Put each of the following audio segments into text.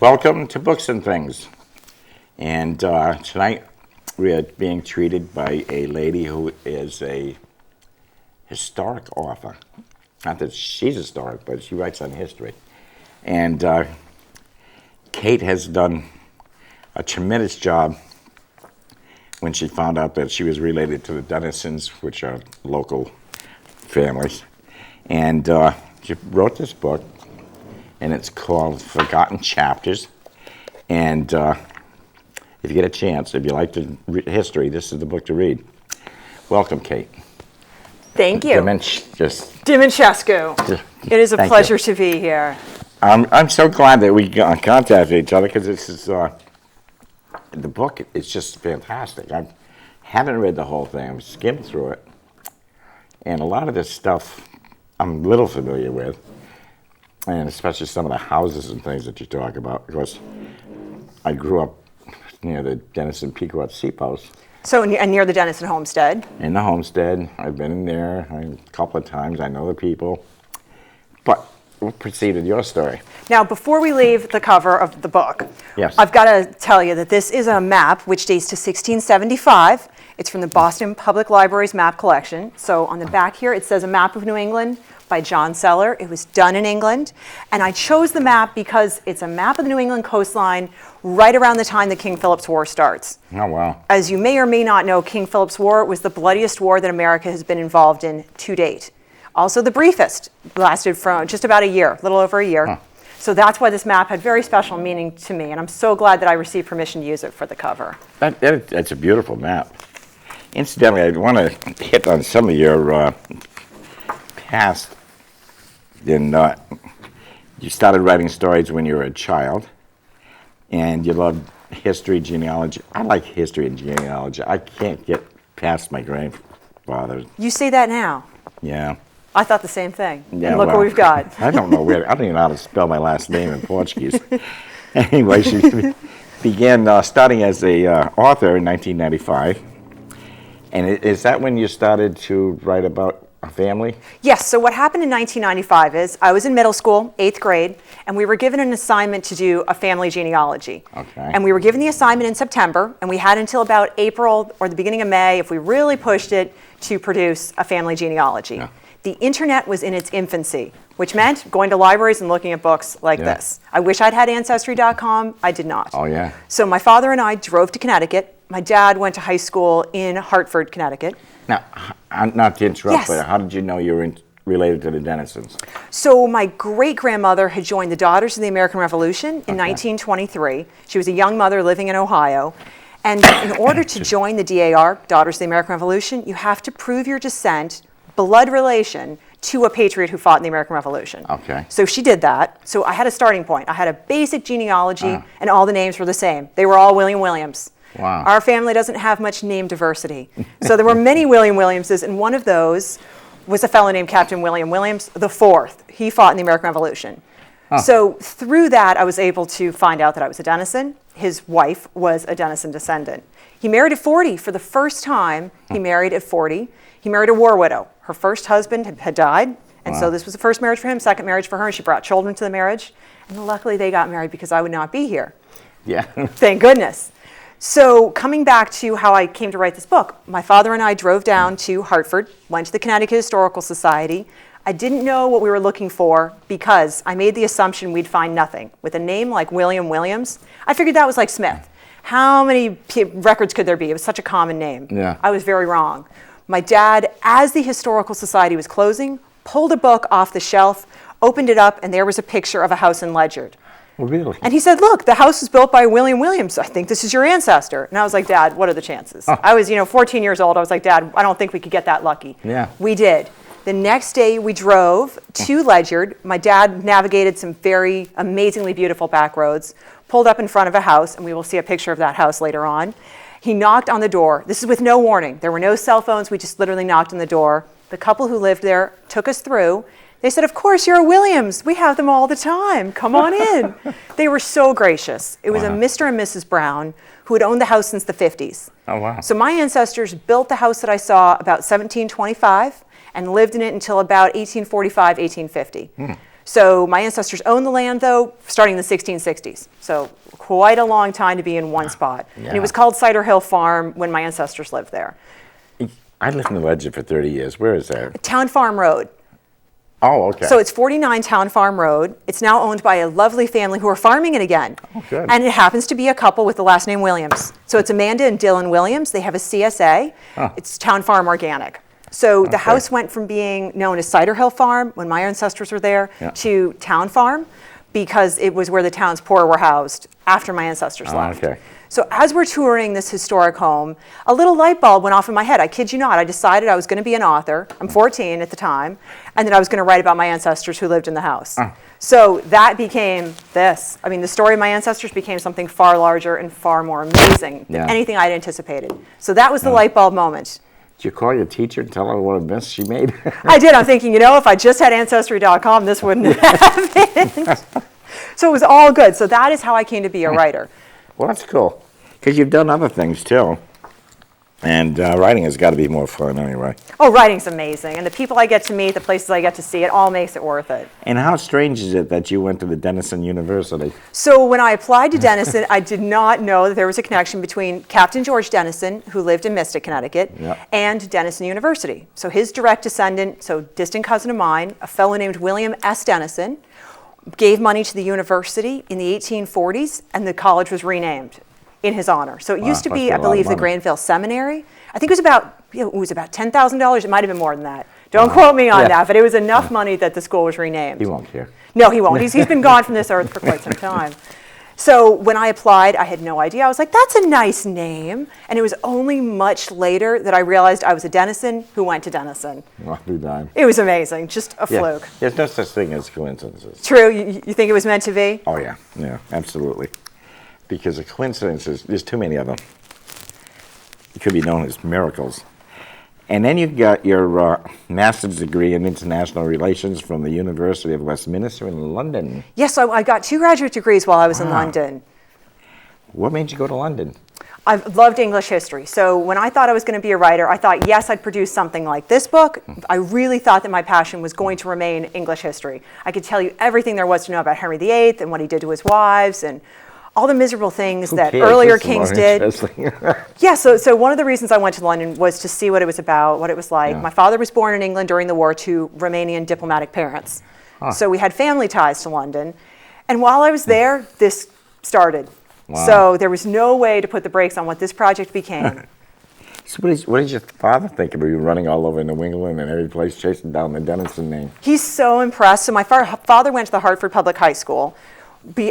Welcome to Books and Things. And tonight we are being treated by a lady who is a historic author. Not that she's historic, but she writes on history. And Kate has done a tremendous job when she found out that she was related to the Dennisons, which are local families. And she wrote this book, and it's called Forgotten Chapters. And if you get a chance, if you like to read history, this is the book to read. Welcome, Kate. Thank you. Dimancescu. It is a pleasure to be here. I'm so glad that we contacted each other because this is the book is just fantastic. I haven't read the whole thing. I've skimmed through it, and a lot of this stuff I'm a little familiar with, and especially some of the houses and things that you talk about. Because I grew up near the Denison Pequot Seapost. So, and near the Denison Homestead? In the homestead. I've been in there a couple of times. I know the people. But we'll proceed with your story. Now, before we leave the cover of the book, yes, I've got to tell you that this is a map which dates to 1675. It's from the Boston Public Library's map collection. So on the back here, it says A Map of New England by John Seller. It was done in England. And I chose the map because it's a map of the New England coastline right around the time the King Philip's War starts. Oh, wow. As you may or may not know, King Philip's War was the bloodiest war that America has been involved in to date. Also the briefest, lasted from just about a year, a little over a year. Huh. So that's why this map had very special meaning to me, and I'm so glad that I received permission to use it for the cover. That's a beautiful map. Incidentally, I want to hit on some of your past. You started writing stories when you were a child, and you loved history, genealogy. I like history and genealogy. I can't get past my grandfather. You say that now. Yeah. I thought the same thing. Yeah, and look what we've got. I don't even know how to spell my last name in Portuguese. Anyway, she began studying as a author in 1995. And is that when you started to write about a family? Yes. So what happened in 1995 is I was in middle school, 8th grade, and we were given an assignment to do a family genealogy. Okay. And we were given the assignment in September, and we had until about April or the beginning of May, if we really pushed it, to produce a family genealogy. Yeah. The internet was in its infancy, which meant going to libraries and looking at books like this. I wish I'd had Ancestry.com. I did not. Oh, yeah. So my father and I drove to Connecticut. My dad went to high school in Hartford, Connecticut. Now, not to interrupt, yes, but how did you know you were related to the Dennisons? So my great-grandmother had joined the Daughters of the American Revolution in 1923. She was a young mother living in Ohio. And in order to join the DAR, Daughters of the American Revolution, you have to prove your descent, blood relation, to a patriot who fought in the American Revolution. Okay. So she did that. So I had a starting point. I had a basic genealogy, and all the names were the same. They were all William Williams. Wow. Our family doesn't have much name diversity. So there were many William Williamses, and one of those was a fellow named Captain William Williams IV. He fought in the American Revolution. Huh. So through that, I was able to find out that I was a Dennison. His wife was a Dennison descendant. He married at 40 for the first time. He married at 40. He married a war widow. Her first husband had died, and so this was the first marriage for him, second marriage for her, and she brought children to the marriage. And luckily they got married because I would not be here. Yeah. Thank goodness. So coming back to how I came to write this book, my father and I drove down to Hartford, went to the Connecticut Historical Society. I didn't know what we were looking for because I made the assumption we'd find nothing. With a name like William Williams, I figured that was like Smith. How many records could there be? It was such a common name. Yeah. I was very wrong. My dad, as the Historical Society was closing, pulled a book off the shelf, opened it up, and there was a picture of a house in Ledyard. Oh, really? And he said, look, the house was built by William Williams. I think this is your ancestor. And I was like, Dad, what are the chances? Oh. I was, 14 years old. I was like, Dad, I don't think we could get that lucky. Yeah. We did. The next day we drove to Ledyard. My dad navigated some very amazingly beautiful back roads, pulled up in front of a house, and we will see a picture of that house later on. He knocked on the door. This is with no warning. There were no cell phones. We just literally knocked on the door. The couple who lived there took us through. They said, of course, you're a Williams. We have them all the time. Come on in. They were so gracious. It was a Mr. and Mrs. Brown who had owned the house since the 50s. Oh, wow. So my ancestors built the house that I saw about 1725 and lived in it until about 1845, 1850. So my ancestors owned the land, though, starting in the 1660s. So quite a long time to be in one spot. Yeah. And it was called Cider Hill Farm when my ancestors lived there. I lived in Legend for 30 years. Where is that? Town Farm Road. Oh, okay. So it's 49 Town Farm Road. It's now owned by a lovely family who are farming it again. Oh, good. And it happens to be a couple with the last name Williams. So it's Amanda and Dylan Williams. They have a CSA. Huh. It's Town Farm Organic. So the Okay. house went from being known as Cider Hill Farm when my ancestors were there Yeah. to Town Farm because it was where the town's poor were housed after my ancestors left. Okay. So as we're touring this historic home, a little light bulb went off in my head. I kid you not. I decided I was going to be an author. I'm 14 at the time. And that I was going to write about my ancestors who lived in the house. So that became this. I mean, the story of my ancestors became something far larger and far more amazing than Yeah. anything I'd anticipated. So that was the light bulb moment. Did you call your teacher and tell her what a mess she made? I did. I'm thinking, if I just had Ancestry.com, this wouldn't have happened. So it was all good. So that is how I came to be a writer. Well, that's cool. Because you've done other things, too. And writing has got to be more fun anyway. Oh, writing's amazing. And the people I get to meet, the places I get to see, it all makes it worth it. And how strange is it that you went to the Denison University? So when I applied to Denison, I did not know that there was a connection between Captain George Denison, who lived in Mystic, Connecticut, Yeah. and Denison University. So his direct descendant, so distant cousin of mine, a fellow named William S. Denison, gave money to the university in the 1840s, and the college was renamed in his honor. So it used to must be, be a I lot of believe, the money. Granville Seminary. I think it was about $10,000. It might have been more than that. Don't quote me on Yeah. that, but it was enough money that the school was renamed. He won't care. No, he won't. He's been gone from this earth for quite some time. So when I applied, I had no idea. I was like, that's a nice name. And it was only much later that I realized I was a Denison who went to Denison. Well, be dime. It was amazing, just a Yeah. fluke. There's no such thing as coincidences. True, you think it was meant to be? Oh, yeah. Yeah, absolutely. Because the coincidences, there's too many of them. It could be known as miracles. And then you got your master's degree in international relations from the University of Westminster in London. Yes, so I got 2 graduate degrees while I was in Wow. London. What made you go to London? I've loved English history. So when I thought I was going to be a writer, I thought, yes, I'd produce something like this book. I really thought that my passion was going to remain English history. I could tell you everything there was to know about Henry VIII and what he did to his wives and all the miserable things that cares? earlier This is kings more did. interesting. Yeah, so one of the reasons I went to London was to see what it was about, what it was like. Yeah. My father was born in England during the war to Romanian diplomatic parents. So we had family ties to London. And while I was there, this started. Wow. So there was no way to put the brakes on what this project became. So what did your father think of you running all over New England and every place chasing down the Denison name? He's so impressed. So my father went to the Hartford Public High School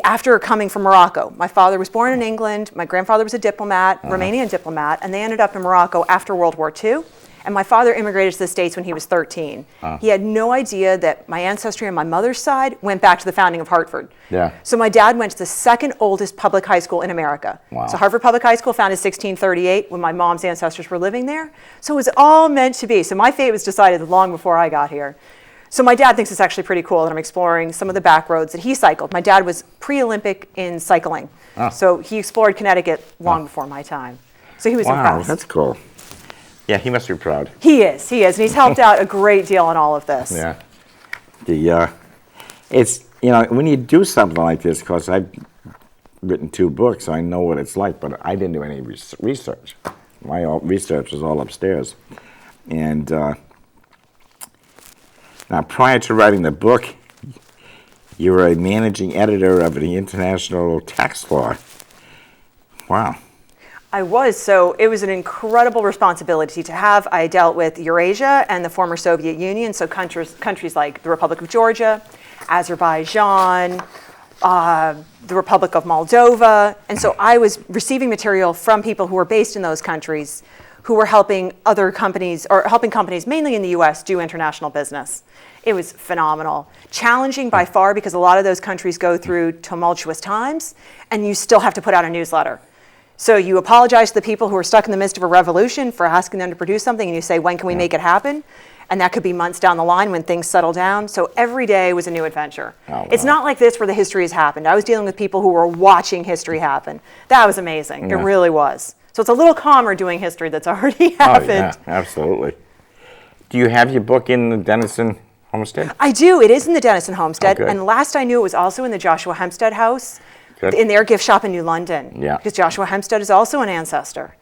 after coming from Morocco. My father was born in England. My grandfather was a diplomat, Romanian diplomat, and they ended up in Morocco after World War II. And my father immigrated to the States when he was 13. He had no idea that my ancestry on my mother's side went back to the founding of Hartford. Yeah. So my dad went to the second oldest public high school in America. Wow. So Hartford Public High School founded in 1638 when my mom's ancestors were living there. So it was all meant to be. So my fate was decided long before I got here. So my dad thinks it's actually pretty cool that I'm exploring some of the back roads that he cycled. My dad was pre-Olympic in cycling. So he explored Connecticut long before my time. So he was Wow, impressed. that's cool. Yeah, he must be proud. He is, and he's helped out a great deal in all of this. Yeah. It's, when you do something like this, because I've written 2 books, I know what it's like, but I didn't do any research. My research was all upstairs. And now, prior to writing the book, you were a managing editor of the International Tax Law. Wow. I was, so it was an incredible responsibility to have. I dealt with Eurasia and the former Soviet Union, so countries like the Republic of Georgia, Azerbaijan, the Republic of Moldova. And so I was receiving material from people who were based in those countries who were helping other companies, or helping companies mainly in the US, do international business. It was phenomenal. Challenging by far because a lot of those countries go through tumultuous times and you still have to put out a newsletter. So you apologize to the people who are stuck in the midst of a revolution for asking them to produce something and you say, when can we make it happen? And that could be months down the line when things settle down. So every day was a new adventure. Oh, It's wow. not like this where the history has happened. I was dealing with people who were watching history happen. That was amazing. Yeah. It really was. So it's a little calmer doing history that's already happened. Oh, yeah, absolutely. Do you have your book in the Denison Homestead? I do. It is in the Dennison homestead. Oh, good. And last I knew, it was also in the Joshua Hempstead house Good. in their gift shop in New London. Yeah. Because Joshua Hempstead is also an ancestor.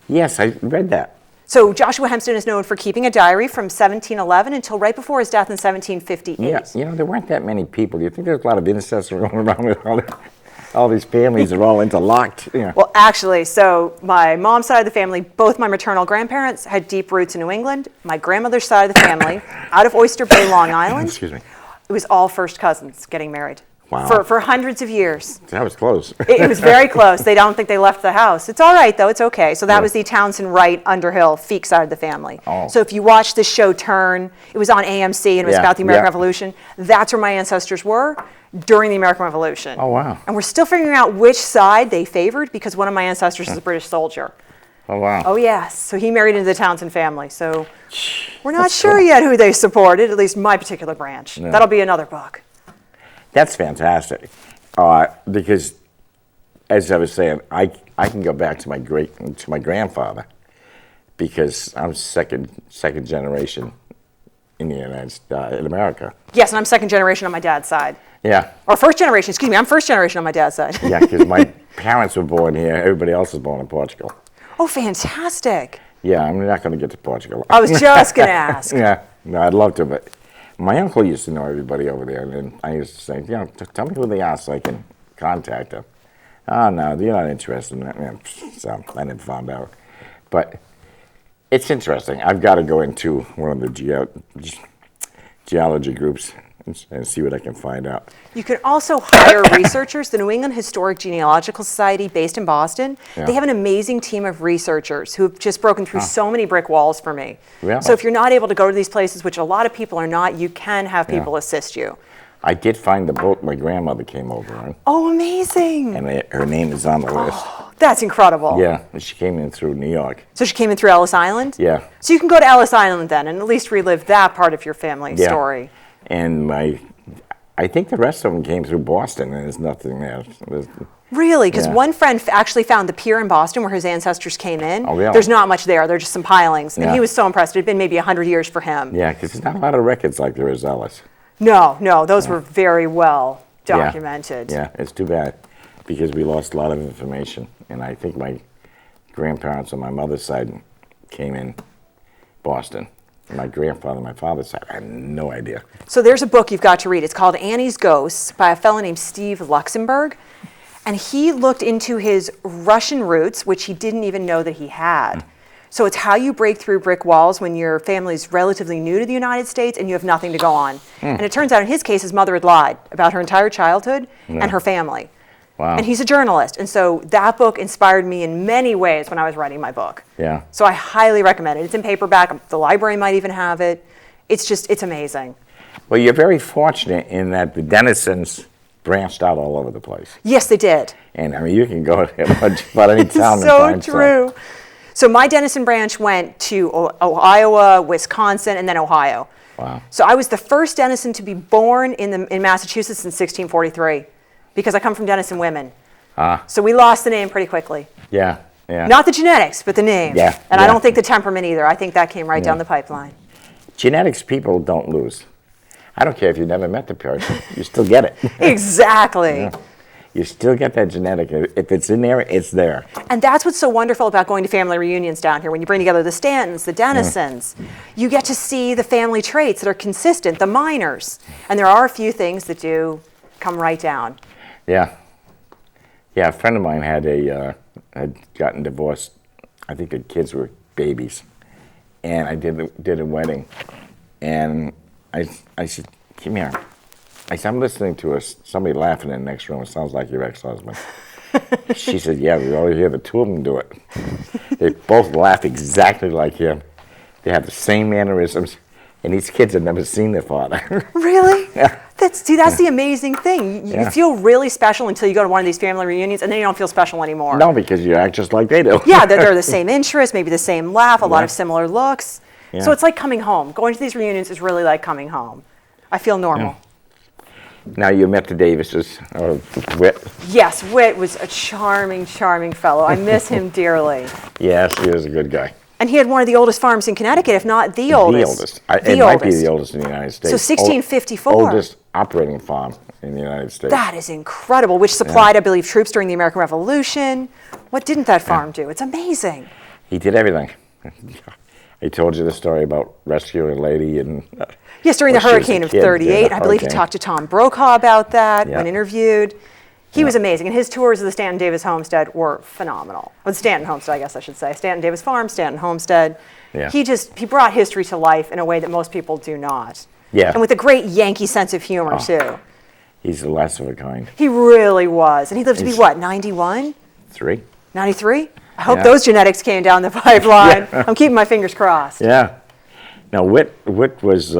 Yes, I read that. So Joshua Hempstead is known for keeping a diary from 1711 until right before his death in 1758. Yeah, there weren't that many people. Do you think there's a lot of incest going around with all these families are all interlocked? Yeah. Well, actually, so my mom's side of the family, both my maternal grandparents had deep roots in New England. My grandmother's side of the family, out of Oyster Bay, Long Island. Excuse me. It was all first cousins getting married. Wow. For hundreds of years. That was close. It was very close. They don't think they left the house. It's all right, though. It's okay. So that was the Townsend, Wright, Underhill, Feek side of the family. Oh. So if you watch this show Turn, it was on AMC and it was Yeah, about the American yeah. Revolution. That's where my ancestors were during the American Revolution. Oh, wow. And we're still figuring out which side they favored because one of my ancestors is a British soldier. Oh, wow. Oh, yes. So he married into the Townsend family. So we're not sure yet who they supported, at least my particular branch. Yeah. That'll be another book. That's fantastic. Because, as I was saying, I can go back to my grandfather, because I'm second generation in the in America. Yes, and I'm second generation on my dad's side. Yeah, Or first generation, excuse me, I'm first generation on my dad's side. yeah, because my parents were born here. Everybody else was born in Portugal. Oh, fantastic. Yeah, I'm not going to get to Portugal. I was just going to ask. Yeah, no, I'd love to, but my uncle used to know everybody over there, and then I used to say, tell me who they are so I can contact them. Oh, no, you're not interested in that. Yeah, so I never found out. But it's interesting. I've got to go into one of the geology groups and see what I can find out. You can also hire researchers. The New England Historic Genealogical Society, based in Boston, Yeah. they have an amazing team of researchers who have just broken through so many brick walls for me. Really? So if you're not able to go to these places, which a lot of people are not, you can have people assist you. I did find the boat my grandmother came over on, Oh, amazing. and her name is on the list. That's incredible. Yeah, and she came in through New York. So she came in through Ellis Island? Yeah. So you can go to Ellis Island then and at least relive that part of your family Yeah. story. And I think the rest of them came through Boston, and there's nothing there. Really? Because Yeah. one friend actually found the pier in Boston where his ancestors came in. Oh, really? There's not much there. There are just some pilings. And Yeah. he was so impressed. It had been maybe 100 years for him. Yeah, because there's not a lot of records like there is Ellis. No, those were very well documented. Yeah, it's too bad, because we lost a lot of information. And I think my grandparents on my mother's side came in Boston. My grandfather on my father's side, I had no idea. So there's a book you've got to read. It's called Annie's Ghosts by a fellow named Steve Luxembourg. And he looked into his Russian roots, which he didn't even know that he had. So it's how you break through brick walls when your family's relatively new to the United States and you have nothing to go on. And it turns out in his case, his mother had lied about her entire childhood and her family. Wow. And he's a journalist. And so that book inspired me in many ways when I was writing my book. Yeah. So I highly recommend it. It's in paperback. The library might even have it. It's amazing. Well, you're very fortunate in that the Dennisons branched out all over the place. Yes, they did. And I mean, you can go to about any town and So find true. So my Dennison branch went to Iowa, Wisconsin, and then Ohio. Wow. So I was the first Dennison to be born in Massachusetts in 1643 because I come from Dennison women. So we lost the name pretty quickly. Yeah, yeah. Not the genetics, but the name. Yeah, And I yeah. don't think the temperament either. I think that came right down the pipeline. Genetics people don't lose. I don't care if you never met the person, you still get it. Exactly. Yeah. You still get that genetic. If it's in there, it's there. And that's what's so wonderful about going to family reunions down here. When you bring together the Stantons, the Dennisons, you get to see the family traits that are consistent, the Miners. And there are a few things that do come right down. Yeah. Yeah, a friend of mine had gotten divorced. I think the kids were babies. And I did a wedding. And I said, come here. I said, I'm listening to somebody laughing in the next room. It sounds like your ex-husband. She said, yeah, we already hear the two of them do it. They both laugh exactly like him. They have the same mannerisms. And these kids have never seen their father. Really? Yeah. That's the amazing thing. You feel really special until you go to one of these family reunions, and then you don't feel special anymore. No, because you act just like they do. Yeah, they're the same interests, maybe the same laugh, a lot of similar looks. Yeah. So it's like coming home. Going to these reunions is really like coming home. I feel normal. Now you met the Davises, or Whit. Yes, Whit was a charming, charming fellow. I miss him dearly. Yes, he was a good guy. And he had one of the oldest farms in Connecticut, if not the oldest. It might be the oldest in the United States. So 1654. Oldest operating farm in the United States. That is incredible, which supplied, I believe, troops during the American Revolution. What didn't that farm do? It's amazing. He did everything. I told you the story about rescuing a lady and yes, during the hurricane of 38. I believe he talked to Tom Brokaw about that when interviewed. He was amazing, and his tours of the Stanton Davis homestead were phenomenal. Well, the Stanton homestead, I guess I should say. Stanton Davis Farm, Stanton Homestead. Yeah. He brought history to life in a way that most people do not. Yeah. And with a great Yankee sense of humor, too. He's the last of a kind. He really was. And he lived to be, what, 91? 93? I hope those genetics came down the pipeline. I'm keeping my fingers crossed. Yeah. Now, Whit was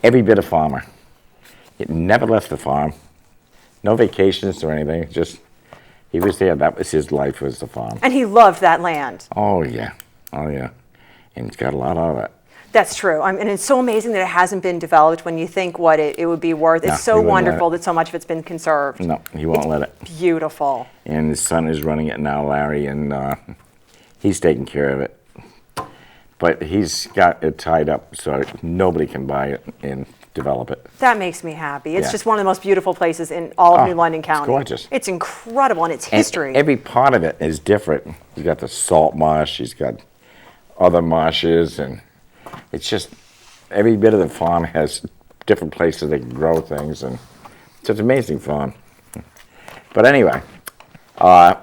every bit a farmer. He never left the farm. No vacations or anything. Just, he was there. That was his life, was the farm. And he loved that land. Oh, yeah. Oh, yeah. And he's got a lot out of it. That's true. And it's so amazing that it hasn't been developed when you think what it would be worth. It's so wonderful that so much of it's been conserved. No, he won't let it. Beautiful. And his son is running it now, Larry, and he's taking care of it. But he's got it tied up so nobody can buy it and develop it. That makes me happy. It's just one of the most beautiful places in all of New London County. It's gorgeous. It's incredible, and its history. And every part of it is different. He's got the salt marsh, he's got other marshes, and it's just every bit of the farm has different places they can grow things, and it's an amazing farm. But anyway, so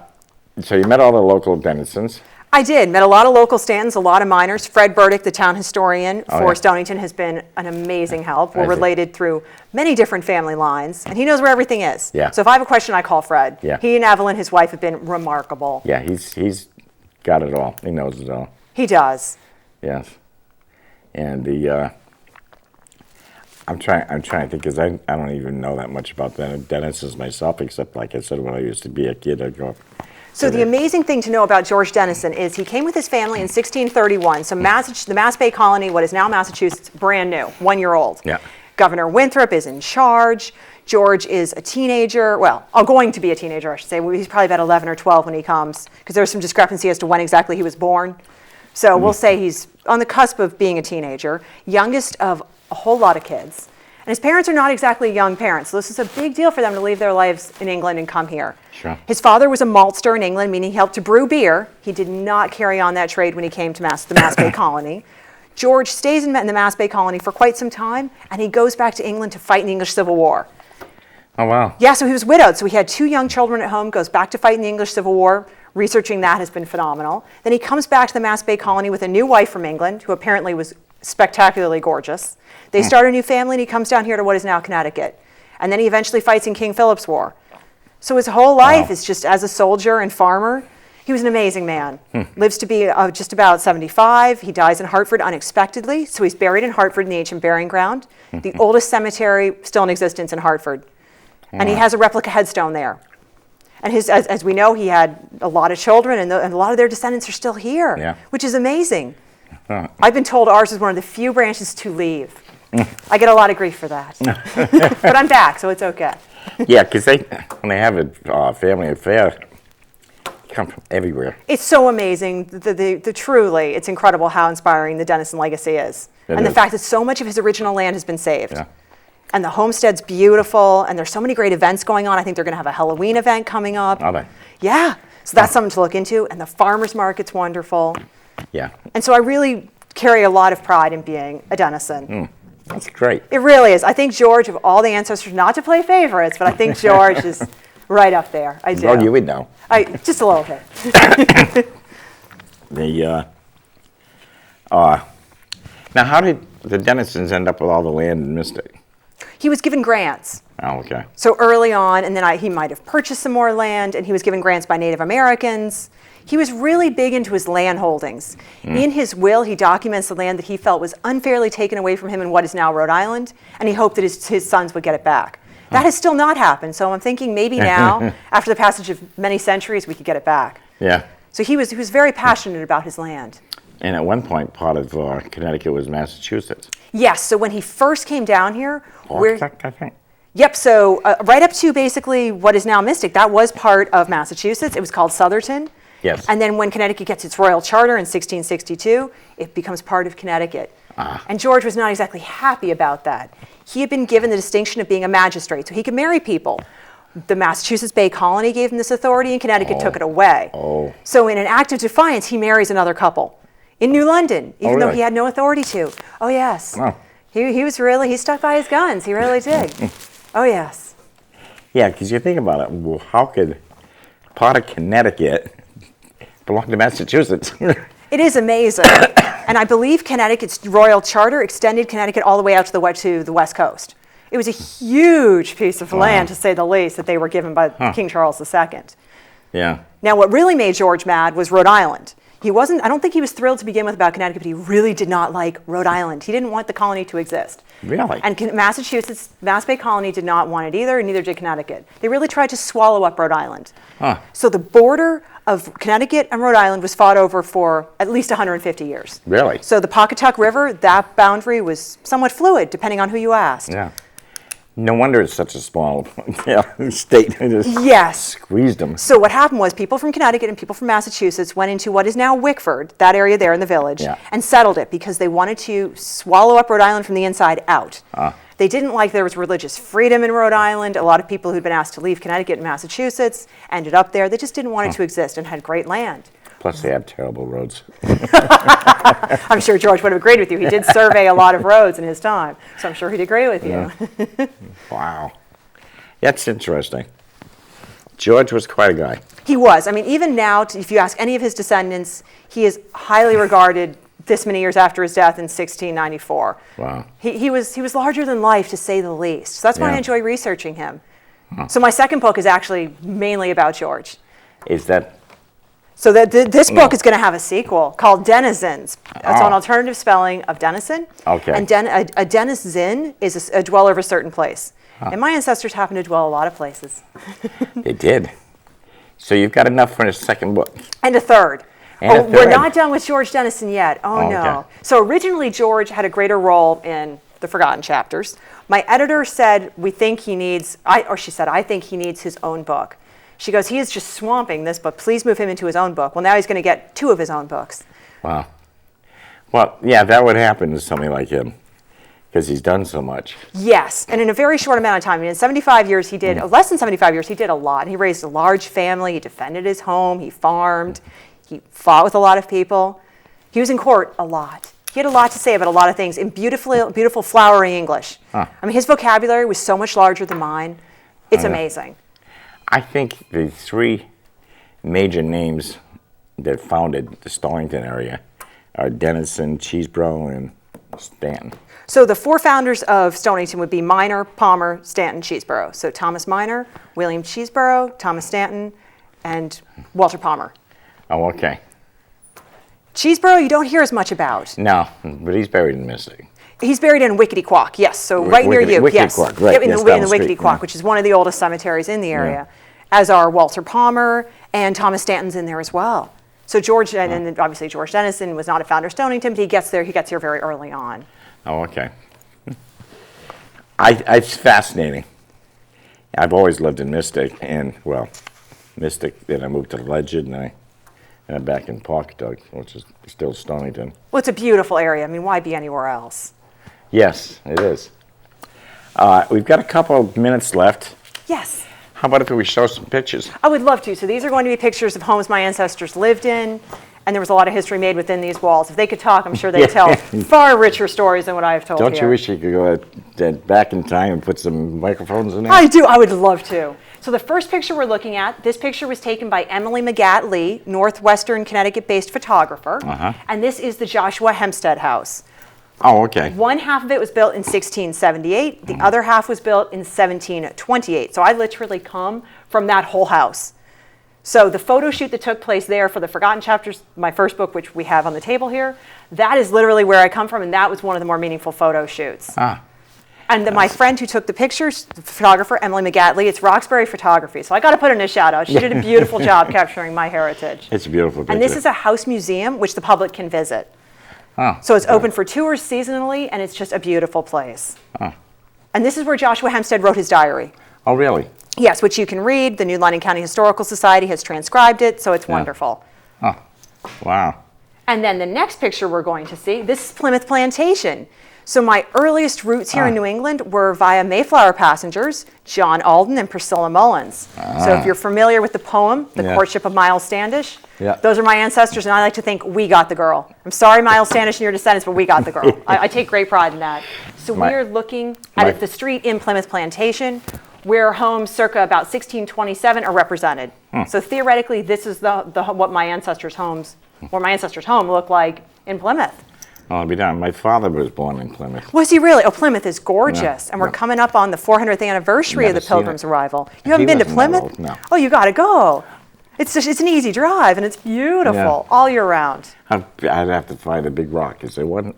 you met all the local denizens. I did. Met a lot of local Stantons, a lot of miners. Fred Burdick, the town historian for Stonington, has been an amazing help. We're related through many different family lines, and he knows where everything is. Yeah. So if I have a question, I call Fred. Yeah. He and Evelyn, his wife, have been remarkable. Yeah, he's got it all. He knows it all. He does. Yes. And the I'm trying to think, because I don't even know that much about the Dennisons myself, except, like I said, when I used to be a kid, I'd go. So the amazing thing to know about George Dennison is he came with his family in 1631. So the Mass Bay Colony, what is now Massachusetts, brand new, 1 year old. Yeah. Governor Winthrop is in charge. George is a teenager, well, going to be a teenager, I should say. He's probably about 11 or 12 when he comes, because there's some discrepancy as to when exactly he was born. So we'll say he's on the cusp of being a teenager, youngest of a whole lot of kids. And his parents are not exactly young parents, so this is a big deal for them to leave their lives in England and come here. Sure. His father was a maltster in England, meaning he helped to brew beer. He did not carry on that trade when he came to the Mass Bay Colony. George stays in the Mass Bay Colony for quite some time, and he goes back to England to fight in the English Civil War. Oh, wow. Yeah, so he was widowed, so he had 2 young children at home, goes back to fight in the English Civil War. Researching that has been phenomenal. Then he comes back to the Mass Bay Colony with a new wife from England, who apparently was spectacularly gorgeous. They start a new family, and he comes down here to what is now Connecticut. And then he eventually fights in King Philip's War. So his whole life is just as a soldier and farmer. He was an amazing man. Lives to be just about 75. He dies in Hartford unexpectedly, so he's buried in Hartford in the ancient burying ground, the oldest cemetery still in existence in Hartford. And he has a replica headstone there. And as we know, he had a lot of children, and a lot of their descendants are still here, which is amazing. I've been told ours is one of the few branches to leave. I get a lot of grief for that. But I'm back, so it's okay. Yeah, because when they have a family affair, they come from everywhere. It's so amazing. Truly, it's incredible how inspiring the Dennison legacy is. The fact that so much of his original land has been saved. Yeah. And the homestead's beautiful, and there's so many great events going on. I think they're going to have a Halloween event coming up. Are they? Yeah. So that's something to look into. And the farmer's market's wonderful. Yeah. And so I really carry a lot of pride in being a Dennison. That's great. It really is. I think George, of all the ancestors, not to play favorites, but I think George is right up there. I do. Well, you would know. Just a little bit. Now, how did the Dennisons end up with all the land in Mystic? He was given grants. Oh, okay. So early on, and then he might have purchased some more land, and he was given grants by Native Americans. He was really big into his land holdings. In his will, he documents the land that he felt was unfairly taken away from him in what is now Rhode Island, and he hoped that his sons would get it back. That has still not happened, so I'm thinking maybe now, after the passage of many centuries, we could get it back. Yeah. So he was very passionate about his land. And at one point, part of Connecticut was Massachusetts. Yes, so when he first came down here, I think. Yep, so right up to basically what is now Mystic, that was part of Massachusetts. It was called Southerton. Yes. And then when Connecticut gets its royal charter in 1662, it becomes part of Connecticut. And George was not exactly happy about that. He had been given the distinction of being a magistrate, so he could marry people. The Massachusetts Bay Colony gave him this authority, and Connecticut took it away. So in an act of defiance, he marries another couple in New London, even though he had no authority to. Oh, yes. He was really, he stuck by his guns. He really did. Oh, yes. Yeah, because you think about it, well, how could part of Connecticut belong to Massachusetts? It is amazing. And I believe Connecticut's royal charter extended Connecticut all the way out to the West Coast. It was a huge piece of land, to say the least, that they were given by King Charles II. Yeah. Now, what really made George mad was Rhode Island. He wasn't, I don't think he was thrilled to begin with about Connecticut, but he really did not like Rhode Island. He didn't want the colony to exist. Really? And Massachusetts, Mass Bay Colony did not want it either, and neither did Connecticut. They really tried to swallow up Rhode Island. So the border of Connecticut and Rhode Island was fought over for at least 150 years. Really? So the Pawcatuck River, that boundary was somewhat fluid, depending on who you asked. Yeah. No wonder it's such a small state. Just Yes. squeezed them. So what happened was people from Connecticut and people from Massachusetts went into what is now Wickford, that area there in the village, and settled it because they wanted to swallow up Rhode Island from the inside out. They didn't like there was religious freedom in Rhode Island. A lot of people who'd been asked to leave Connecticut and Massachusetts ended up there. They just didn't want it to exist and had great land. Plus, they have terrible roads. I'm sure George would have agreed with you. He did survey a lot of roads in his time, so I'm sure he'd agree with you. Wow. That's interesting. George was quite a guy. He was. I mean, even now, if you ask any of his descendants, he is highly regarded this many years after his death in 1694. Wow. He was larger than life, to say the least. So that's why I enjoy researching him. So my second book is actually mainly about George. Is that... So this book is going to have a sequel called Denizens. It's an alternative spelling of denizen. Okay. And a denizen is a dweller of a certain place. And my ancestors happen to dwell a lot of places. They did. So you've got enough for a second book. And a third. And a third. We're not done with George Denison yet. Oh, no. Okay. So originally George had a greater role in the forgotten chapters. My editor said, she said, I think he needs his own book. She goes, he is just swamping this book. Please move him into his own book. Well, now he's going to get 2 of his own books. Wow. Well, yeah, that would happen to somebody like him because he's done so much. Yes, and in a very short amount of time. I mean, in 75 years, he did, less than 75 years, he did a lot. He raised a large family. He defended his home. He farmed. He fought with a lot of people. He was in court a lot. He had a lot to say about a lot of things in beautiful flowery English. I mean, his vocabulary was so much larger than mine. It's amazing. I think the 3 major names that founded the Stonington area are Denison, Chesebro, and Stanton. So the 4 founders of Stonington would be Minor, Palmer, Stanton, Chesebro. So Thomas Minor, William Chesebro, Thomas Stanton, and Walter Palmer. Oh, okay. Chesebro you don't hear as much about. No, but he's buried in Mystic. He's buried in Wickety-Quack, yes, so right near you, yes. Wickety-Quack, right, Yep, in yes, the down the street, Wickety-Quack, which is one of the oldest cemeteries in the area, as are Walter Palmer and Thomas Stanton's in there as well. So George, and obviously George Denison was not a founder of Stonington, but he gets here very early on. Oh, okay. It's fascinating. I've always lived in Mystic, and, well, Mystic, then I moved to Legend, and I'm back in Pawcatuck, which is still Stonington. Well, it's a beautiful area. I mean, why be anywhere else? Yes, it is. We've got a couple of minutes left. Yes. How about if we show some pictures? I would love to. So these are going to be pictures of homes my ancestors lived in, and there was a lot of history made within these walls. If they could talk, I'm sure they'd tell far richer stories than what I have told Don't here. you wish you could go back in time and put some microphones in there? I do. I would love to. So the first picture we're looking at, this picture was taken by Emily McGatt Lee, Northwestern Connecticut-based photographer, and this is the Joshua Hempstead house. Oh, okay. One half of it was built in 1678. The other half was built in 1728. So I literally come from that whole house. So the photo shoot that took place there for the Forgotten Chapters, my first book, which we have on the table here, that is literally where I come from, and that was one of the more meaningful photo shoots. And my friend who took the pictures, the photographer, Emily McGatt Lee, it's Roxbury Photography. So I got to put in a shout out. She did a beautiful job capturing my heritage. It's a beautiful picture. And this is a house museum, which the public can visit. So it's open for tours seasonally, and it's just a beautiful place. And this is where Joshua Hempstead wrote his diary. Oh, really? Yes, which you can read. The New London County Historical Society has transcribed it, so it's wonderful. Wow. And then the next picture we're going to see, this is Plymouth Plantation. So my earliest roots here in New England were via Mayflower passengers, John Alden and Priscilla Mullins. So if you're familiar with the poem, The Courtship of Miles Standish, those are my ancestors, and I like to think we got the girl. I'm sorry, Miles Standish and your descendants, but we got the girl. I take great pride in that. So we're looking at the street in Plymouth Plantation, where homes circa about 1627 are represented. So theoretically, this is what my ancestors' home looked like in Plymouth. Oh, I'll be darned. My father was born in Plymouth. Was he really? Oh, Plymouth is gorgeous. And we're coming up on the 400th anniversary of the Pilgrim's arrival. You haven't been to Plymouth? No. Oh, you got to go. It's an easy drive, and it's beautiful all year round. I'd have to find a big rock. Is there one?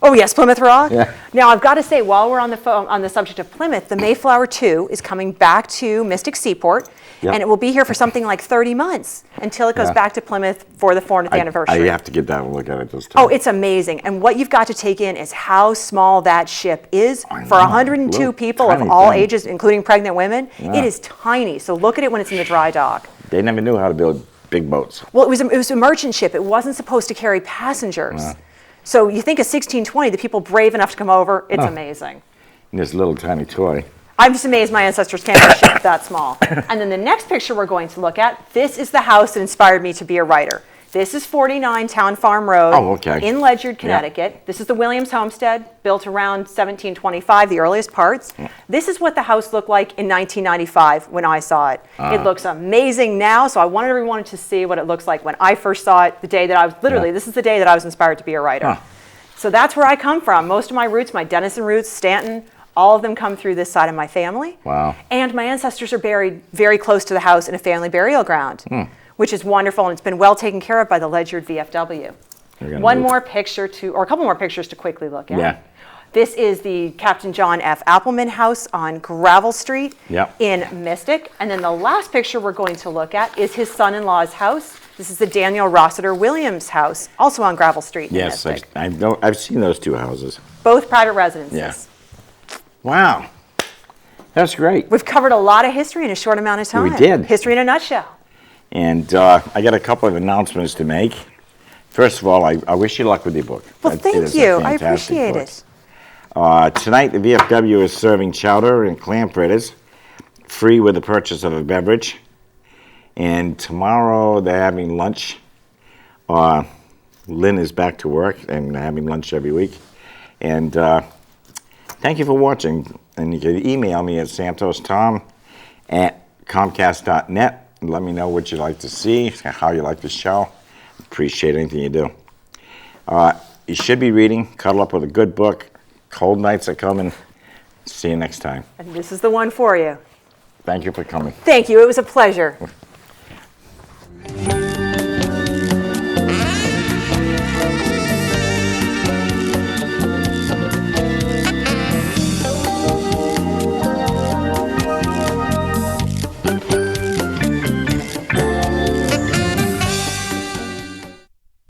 Oh, yes, Plymouth Rock. Yeah. Now, I've got to say, while we're on the subject of Plymouth, the Mayflower 2 is coming back to Mystic Seaport, and it will be here for something like 30 months until it goes back to Plymouth for the 400th anniversary. I have to get down and look at it this time. Oh, it's amazing. And what you've got to take in is how small that ship is for 102 people of all ages, including pregnant women. It is tiny. So look at it when it's in the dry dock. They never knew how to build big boats. Well, it was a merchant ship. It wasn't supposed to carry passengers. So you think of 1620, the people brave enough to come over. It's amazing. And this little tiny toy. I'm just amazed my ancestors can't have a ship that small. And then the next picture we're going to look at, this is the house that inspired me to be a writer. This is 49 Town Farm Road in Ledyard, Connecticut. This is the Williams homestead, built around 1725, the earliest parts. This is what the house looked like in 1995 when I saw it. It looks amazing now, so I wanted everyone to see what it looks like when I first saw it, the day that I was, this is the day that I was inspired to be a writer. So that's where I come from. Most of my roots, my Denison roots, Stanton, all of them come through this side of my family. Wow. And my ancestors are buried very close to the house in a family burial ground, which is wonderful, and it's been well taken care of by the Ledyard VFW. One more picture or a couple more pictures to quickly look at. Yeah. This is the Captain John F. Appleman house on Gravel Street in Mystic. And then the last picture we're going to look at is his son-in-law's house. This is the Daniel Rossiter Williams house, also on Gravel Street in Mystic. I've seen those two houses. Both private residences. Yeah. Wow. That's great. We've covered a lot of history in a short amount of time. We did. History in a nutshell. And I got a couple of announcements to make. First of all, I wish you luck with your book. Well, thank you. I appreciate it. Tonight, the VFW is serving chowder and clam fritters, free with the purchase of a beverage. And tomorrow, they're having lunch. Lynn is back to work and having lunch every week. And thank you for watching. And you can email me at santostom@comcast.net. And let me know what you'd like to see, how you like the show. Appreciate anything you do. You should be reading. Cuddle up with a good book. Cold nights are coming. See you next time. And this is the one for you. Thank you for coming. Thank you. It was a pleasure.